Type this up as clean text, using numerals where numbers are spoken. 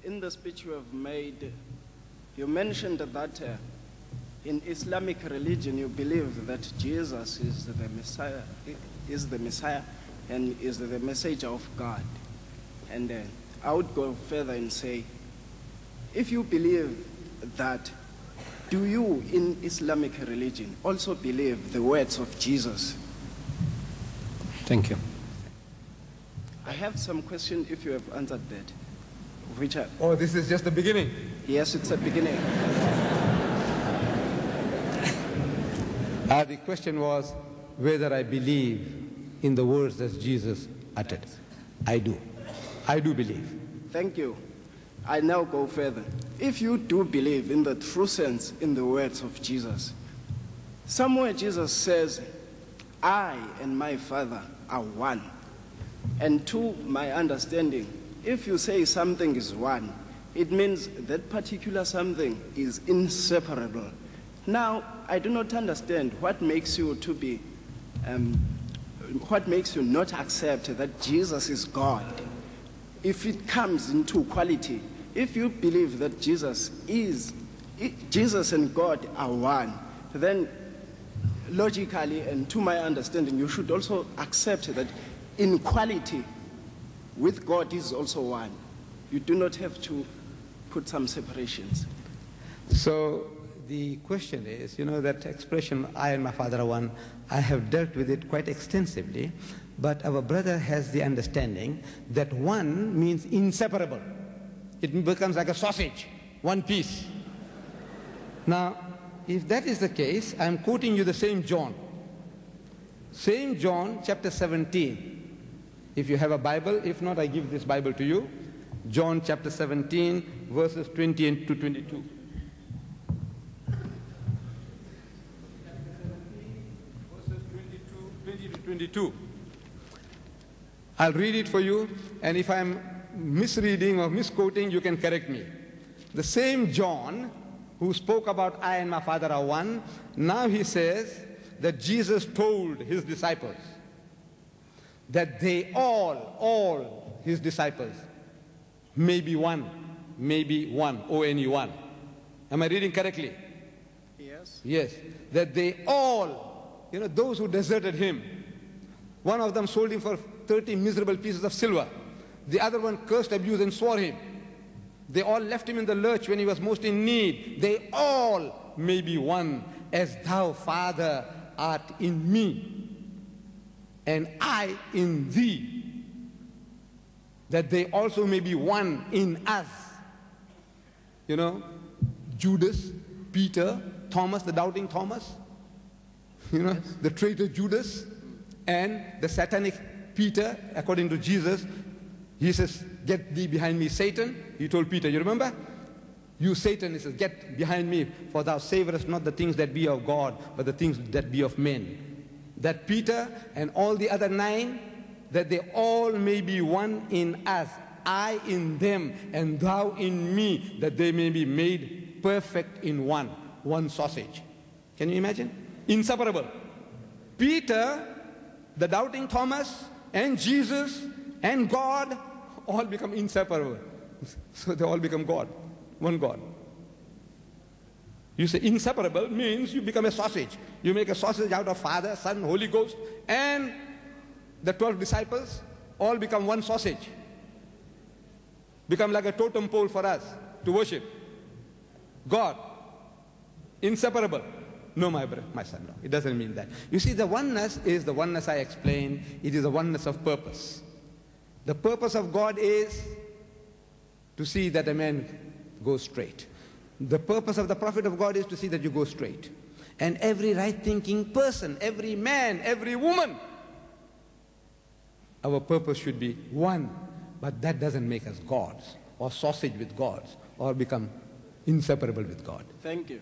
in the speech you have made, you mentioned that in Islamic religion you believe that Jesus is the Messiah, and is the messenger of God. And I would go further and say, if you believe that, do you in Islamic religion also believe the words of Jesus? Thank you. I have some question if you have answered that. Which are, Oh, this is just the beginning. yes, it's a beginning. The question was whether I believe in the words that Jesus uttered. I do. I do believe. Thank you. I now go further. If you do believe in the true sense in the words of Jesus, somewhere Jesus says, I and my Father are one. And to my understanding, if you say something is one, it means that particular something is inseparable. Now, I do not understand what makes you to be, what makes you not accept that Jesus is God. If it comes into quality, if you believe that Jesus and God are one, then logically and to my understanding, you should also accept that in quality, with God is also one. You do not have to put some separations. So the question is, you know, that expression, I and my Father are one, I have dealt with it quite extensively, but our brother has the understanding that one means inseparable. It becomes like a sausage, one piece. Now, if that is the case, I'm quoting you the same John. Same John, chapter 17. If you have a Bible, if not, I give this Bible to you. John chapter 17, verses 20 to 22. Verses 20 to 22. I'll read it for you, and if I'm misreading or misquoting, you can correct me. The same John who spoke about I and my Father are one, now he says that Jesus told his disciples that they all his disciples, may be one, O-N-E-1. Am I reading correctly? Yes. Yes. That they all, you know, those who deserted him, one of them sold him for 30 miserable pieces of silver. The other one cursed, abused, and swore him. They all left him in the lurch when he was most in need. They all may be one, as thou, Father, art in me, and I in thee, that they also may be one in us. You know, Judas, Peter, Thomas, the doubting Thomas, you know, yes, the traitor Judas, and the satanic Peter, according to Jesus. He says, get thee behind me, Satan. He told Peter, you remember? You Satan, he says, get behind me, for thou savorest not the things that be of God, but the things that be of men. That Peter and all the other 9, that they all may be one in us, I in them, and thou in me, that they may be made perfect in one sausage. Can you imagine? Inseparable. Peter, the doubting Thomas, and Jesus, and God, all become inseparable. So they all become God, one God. You say inseparable means you become a sausage. You make a sausage out of Father, Son, Holy Ghost, and the 12 disciples all become one sausage. Become like a totem pole for us to worship. God, inseparable. No, my son, no. It doesn't mean that. You see, the oneness is the oneness I explained. It is the oneness of purpose. The purpose of God is to see that a man goes straight. The purpose of the prophet of God is to see that you go straight. And every right-thinking person, every man, every woman, our purpose should be one. But that doesn't make us gods, or sausage with gods, or become inseparable with God. Thank you.